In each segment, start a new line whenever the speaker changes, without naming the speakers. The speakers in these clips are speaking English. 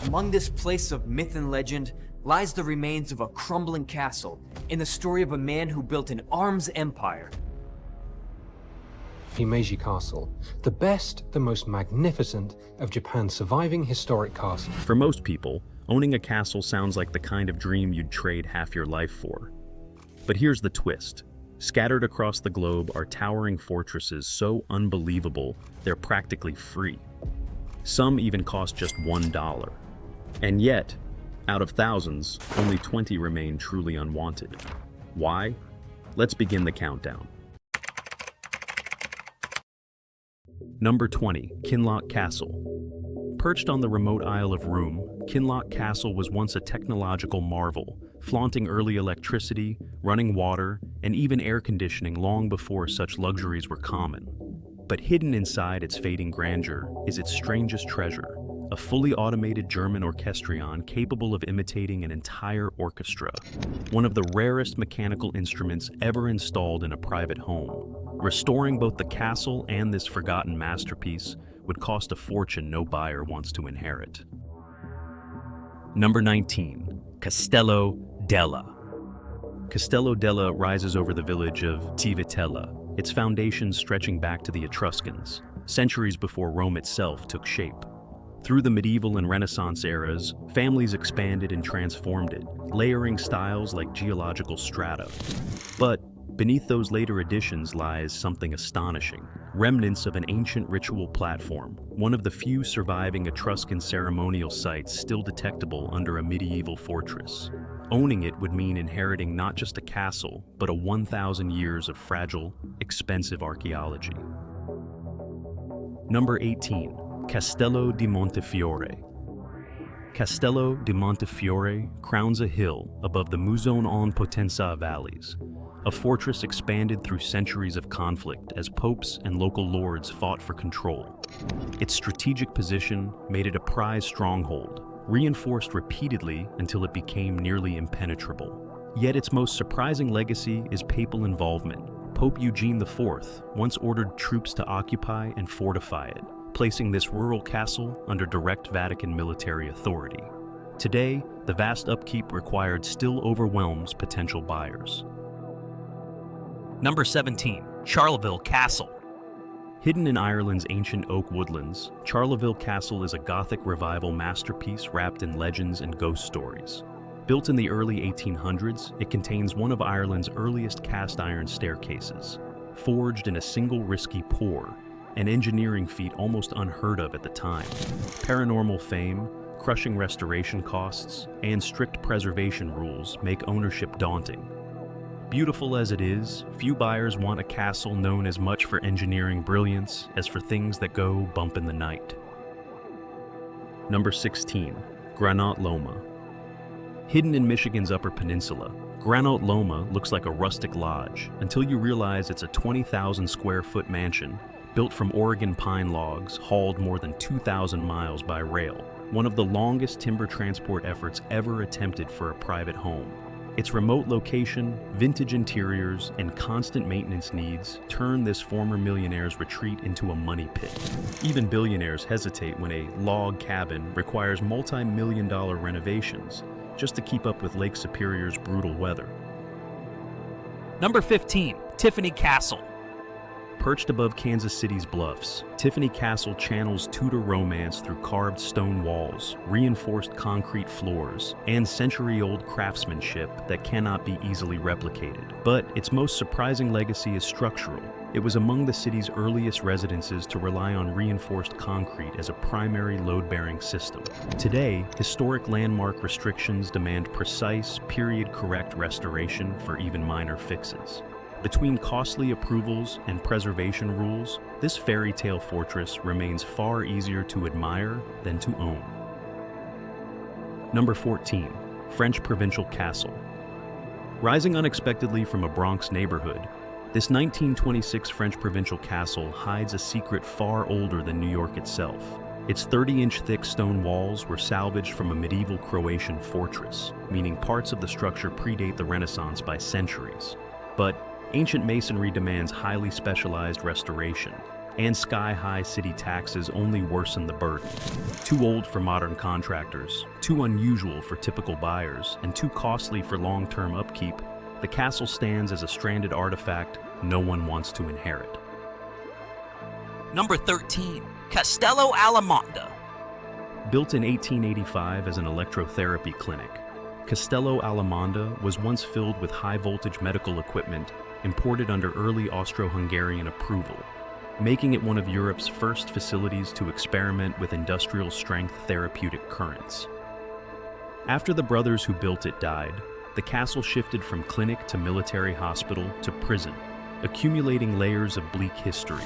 Among this place of myth and legend lies the remains of a crumbling castle in the story of a man who built an arms empire.
Himeji Castle, the best, the most magnificent of Japan's surviving historic castles.
For most people, owning a castle sounds like the kind of dream you'd trade half your life for. But here's the twist. Scattered across the globe are towering fortresses so unbelievable they're practically free. Some even cost just $1. And yet, out of thousands, only 20 remain truly unwanted. Why? Let's begin the countdown. Number 20, Kinloch Castle. Perched on the remote Isle of Rùm, Kinloch Castle was once a technological marvel, flaunting early electricity, running water, and even air conditioning long before such luxuries were common. But hidden inside its fading grandeur is its strangest treasure, a fully automated German orchestrion capable of imitating an entire orchestra, one of the rarest mechanical instruments ever installed in a private home. Restoring both the castle and this forgotten masterpiece would cost a fortune no buyer wants to inherit. Number 19, Castello Della. Castello Della rises over the village of Civitella, its foundations stretching back to the Etruscans, centuries before Rome itself took shape. Through the medieval and Renaissance eras, families expanded and transformed it, layering styles like geological strata. But beneath those later additions lies something astonishing. Remnants of an ancient ritual platform, one of the few surviving Etruscan ceremonial sites still detectable under a medieval fortress. Owning it would mean inheriting not just a castle, but a 1,000 years of fragile, expensive archaeology. Number 18, Castello di Montefiore. Castello di Montefiore crowns a hill above the Musone on Potenza valleys, a fortress expanded through centuries of conflict as popes and local lords fought for control. Its strategic position made it a prized stronghold, reinforced repeatedly until it became nearly impenetrable. Yet its most surprising legacy is papal involvement. Pope Eugene IV once ordered troops to occupy and fortify it, placing this rural castle under direct Vatican military authority. Today, the vast upkeep required still overwhelms potential buyers.
Number 17, Charleville Castle.
Hidden in Ireland's ancient oak woodlands, Charleville Castle is a Gothic revival masterpiece wrapped in legends and ghost stories. Built in the early 1800s, it contains one of Ireland's earliest cast iron staircases, forged in a single risky pour, an engineering feat almost unheard of at the time. Paranormal fame, crushing restoration costs, and strict preservation rules make ownership daunting. Beautiful as it is, few buyers want a castle known as much for engineering brilliance as for things that go bump in the night. Number 16, Granat Loma. Hidden in Michigan's Upper Peninsula, Granat Loma looks like a rustic lodge until you realize it's a 20,000 square foot mansion built from Oregon pine logs hauled more than 2,000 miles by rail, one of the longest timber transport efforts ever attempted for a private home. Its remote location, vintage interiors, and constant maintenance needs turn this former millionaire's retreat into a money pit. Even billionaires hesitate when a log cabin requires multi-million-dollar renovations just to keep up with Lake Superior's brutal weather.
Number 15, Tiffany Castle.
Perched above Kansas City's bluffs, Tiffany Castle channels Tudor romance through carved stone walls, reinforced concrete floors, and century-old craftsmanship that cannot be easily replicated. But its most surprising legacy is structural. It was among the city's earliest residences to rely on reinforced concrete as a primary load-bearing system. Today, historic landmark restrictions demand precise, period-correct restoration for even minor fixes. Between costly approvals and preservation rules, this fairy tale fortress remains far easier to admire than to own. Number 14, French Provincial Castle. Rising unexpectedly from a Bronx neighborhood, this 1926 French Provincial Castle hides a secret far older than New York itself. Its 30-inch thick stone walls were salvaged from a medieval Croatian fortress, meaning parts of the structure predate the Renaissance by centuries. But ancient masonry demands highly specialized restoration, and sky-high city taxes only worsen the burden. Too old for modern contractors, too unusual for typical buyers, and too costly for long-term upkeep, the castle stands as a stranded artifact no one wants to inherit.
Number 13, Castello alla Monte.
Built in 1885 as an electrotherapy clinic, Castello alla Monte was once filled with high-voltage medical equipment imported under early Austro-Hungarian approval, making it one of Europe's first facilities to experiment with industrial-strength therapeutic currents. After the brothers who built it died, the castle shifted from clinic to military hospital to prison, accumulating layers of bleak history.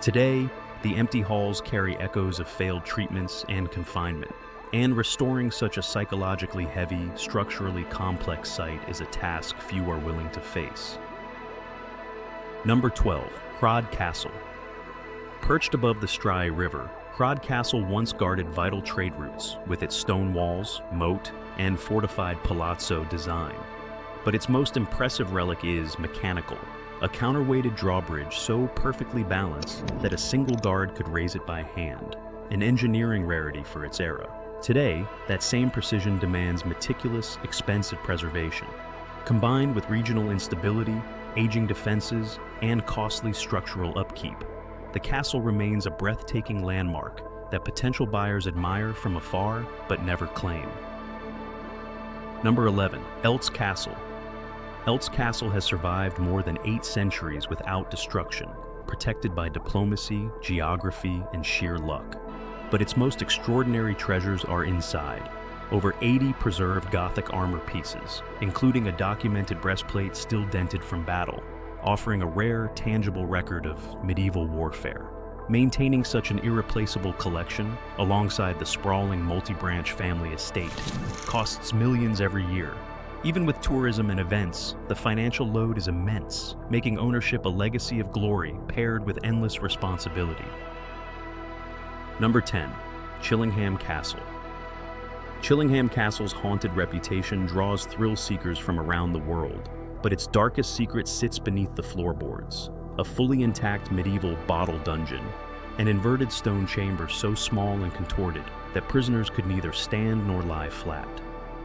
Today, the empty halls carry echoes of failed treatments and confinement, and restoring such a psychologically heavy, structurally complex site is a task few are willing to face. Number 12, Hrad Castle. Perched above the Strai River, Hrad Castle once guarded vital trade routes with its stone walls, moat, and fortified palazzo design. But its most impressive relic is mechanical, a counterweighted drawbridge so perfectly balanced that a single guard could raise it by hand, an engineering rarity for its era. Today, that same precision demands meticulous, expensive preservation. Combined with regional instability, aging defenses, and costly structural upkeep, the castle remains a breathtaking landmark that potential buyers admire from afar but never claim. Number 11, Eltz Castle. Eltz Castle has survived more than 8 centuries without destruction, protected by diplomacy, geography, and sheer luck. But its most extraordinary treasures are inside. Over 80 preserved Gothic armor pieces, including a documented breastplate still dented from battle, offering a rare, tangible record of medieval warfare. Maintaining such an irreplaceable collection, alongside the sprawling multi-branch family estate, costs millions every year. Even with tourism and events, the financial load is immense, making ownership a legacy of glory paired with endless responsibility. Number 10, Chillingham Castle. Chillingham Castle's haunted reputation draws thrill-seekers from around the world, but its darkest secret sits beneath the floorboards. A fully intact medieval bottle dungeon, an inverted stone chamber so small and contorted that prisoners could neither stand nor lie flat.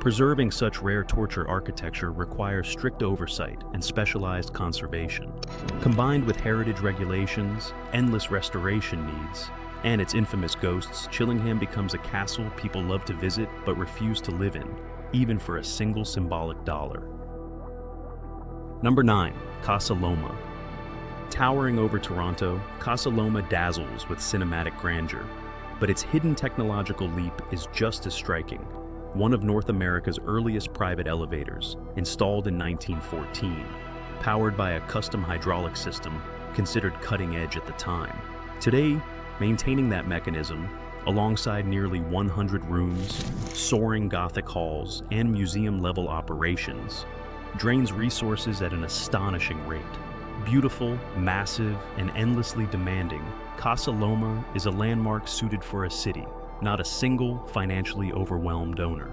Preserving such rare torture architecture requires strict oversight and specialized conservation. Combined with heritage regulations, endless restoration needs, and its infamous ghosts, Chillingham becomes a castle people love to visit but refuse to live in, even for a single symbolic dollar. Number 9, Casa Loma. Towering over Toronto, Casa Loma dazzles with cinematic grandeur, but its hidden technological leap is just as striking. One of North America's earliest private elevators, installed in 1914, powered by a custom hydraulic system considered cutting edge at the time. Today, maintaining that mechanism, alongside nearly 100 rooms, soaring Gothic halls, and museum-level operations, drains resources at an astonishing rate. Beautiful, massive, and endlessly demanding, Casa Loma is a landmark suited for a city, not a single financially overwhelmed owner.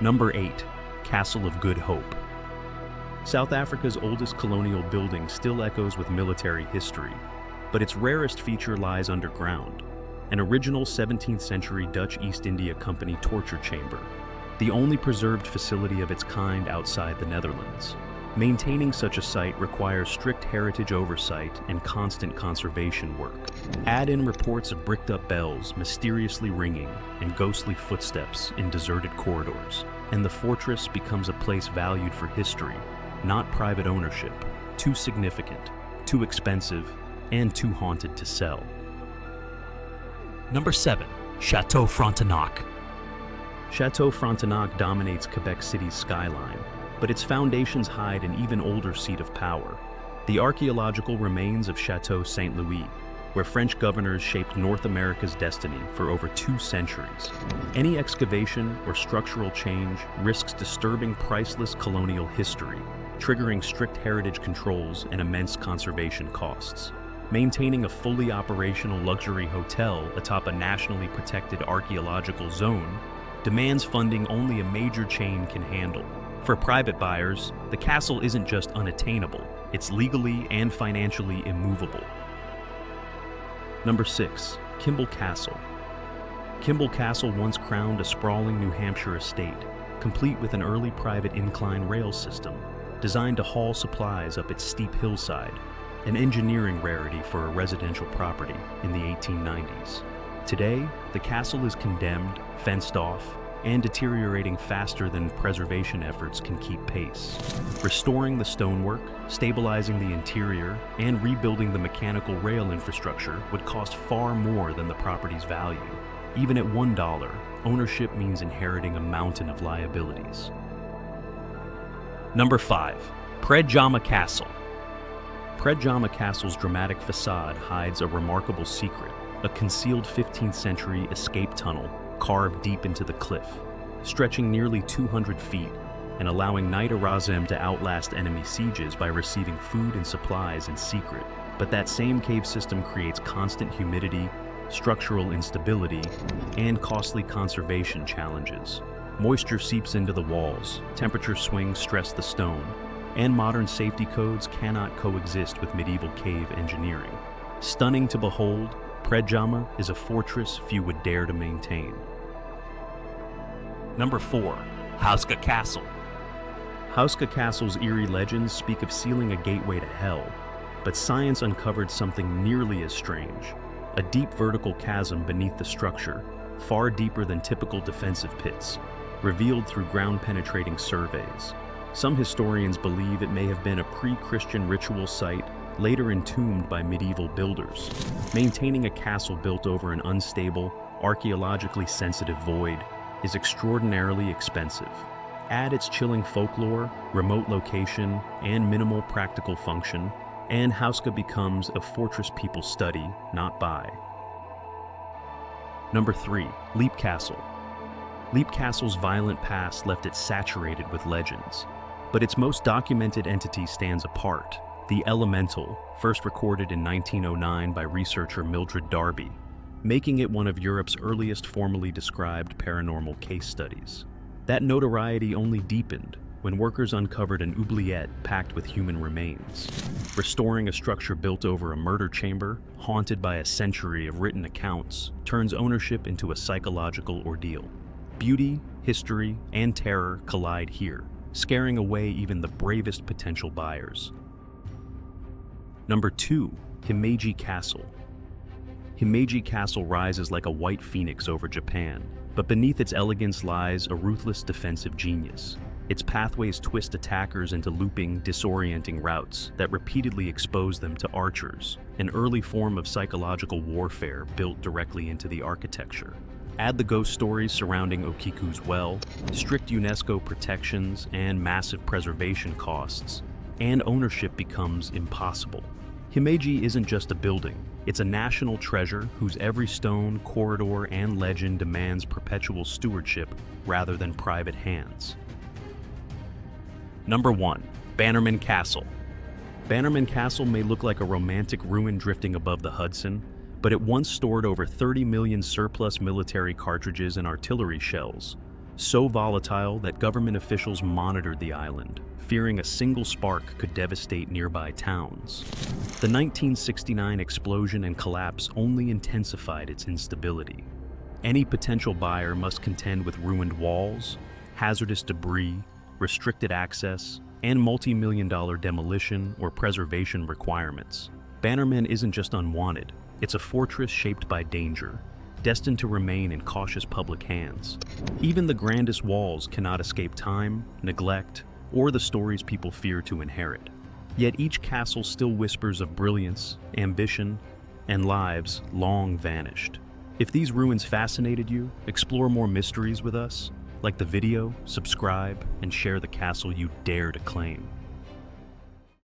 Number 8, Castle of Good Hope. South Africa's oldest colonial building still echoes with military history, but its rarest feature lies underground, an original 17th century Dutch East India Company torture chamber, the only preserved facility of its kind outside the Netherlands. Maintaining such a site requires strict heritage oversight and constant conservation work. Add in reports of bricked-up bells mysteriously ringing and ghostly footsteps in deserted corridors, and the fortress becomes a place valued for history, not private ownership, too significant, too expensive, and too haunted to sell.
Number 7, Chateau Frontenac.
Chateau Frontenac dominates Quebec City's skyline, but its foundations hide an even older seat of power, the archaeological remains of Chateau Saint-Louis, where French governors shaped North America's destiny for over 2 centuries. Any excavation or structural change risks disturbing priceless colonial history, triggering strict heritage controls and immense conservation costs. Maintaining a fully operational luxury hotel atop a nationally protected archaeological zone demands funding only a major chain can handle. For private buyers, the castle isn't just unattainable, it's legally and financially immovable. Number 6. Kimball Castle. Kimball Castle once crowned a sprawling New Hampshire estate, complete with an early private incline rail system designed to haul supplies up its steep hillside, an engineering rarity for a residential property in the 1890s. Today, the castle is condemned, fenced off, and deteriorating faster than preservation efforts can keep pace. Restoring the stonework, stabilizing the interior, and rebuilding the mechanical rail infrastructure would cost far more than the property's value. Even at $1, ownership means inheriting a mountain of liabilities. Number 5. Predjama Castle. Predjama Castle's dramatic facade hides a remarkable secret, a concealed 15th century escape tunnel carved deep into the cliff, stretching nearly 200 feet and allowing Knight Erasem to outlast enemy sieges by receiving food and supplies in secret. But that same cave system creates constant humidity, structural instability, and costly conservation challenges. Moisture seeps into the walls, temperature swings stress the stone, and modern safety codes cannot coexist with medieval cave engineering. Stunning to behold, Predjama is a fortress few would dare to maintain.
Number 4. Hauska Castle.
Hauska Castle's eerie legends speak of sealing a gateway to hell, but science uncovered something nearly as strange. A deep vertical chasm beneath the structure, far deeper than typical defensive pits, revealed through ground-penetrating surveys. Some historians believe it may have been a pre-Christian ritual site later entombed by medieval builders. Maintaining a castle built over an unstable, archaeologically sensitive void is extraordinarily expensive. Add its chilling folklore, remote location, and minimal practical function, and Hauska becomes a fortress people study, not buy. Number 3. Leap Castle. Leap Castle's violent past left it saturated with legends, but its most documented entity stands apart: the Elemental, first recorded in 1909 by researcher Mildred Darby, making it one of Europe's earliest formally described paranormal case studies. That notoriety only deepened when workers uncovered an oubliette packed with human remains. Restoring a structure built over a murder chamber, haunted by a century of written accounts, turns ownership into a psychological ordeal. Beauty, history, and terror collide here, scaring away even the bravest potential buyers. Number 2. Himeji Castle. Himeji Castle rises like a white phoenix over Japan, but beneath its elegance lies a ruthless defensive genius. Its pathways twist attackers into looping, disorienting routes that repeatedly expose them to archers, an early form of psychological warfare built directly into the architecture. Add the ghost stories surrounding Okiku's well, strict UNESCO protections, and massive preservation costs, and ownership becomes impossible. Himeji isn't just a building, it's a national treasure whose every stone, corridor, and legend demands perpetual stewardship rather than private hands. Number 1. Bannerman Castle. Bannerman Castle may look like a romantic ruin drifting above the Hudson, but it once stored over 30 million surplus military cartridges and artillery shells, so volatile that government officials monitored the island, fearing a single spark could devastate nearby towns. The 1969 explosion and collapse only intensified its instability. Any potential buyer must contend with ruined walls, hazardous debris, restricted access, and multi-million-dollar demolition or preservation requirements. Bannerman isn't just unwanted, it's a fortress shaped by danger, destined to remain in cautious public hands. Even the grandest walls cannot escape time, neglect, or the stories people fear to inherit. Yet each castle still whispers of brilliance, ambition, and lives long vanished. If these ruins fascinated you, explore more mysteries with us. Like the video, subscribe, and share the castle you dare to claim.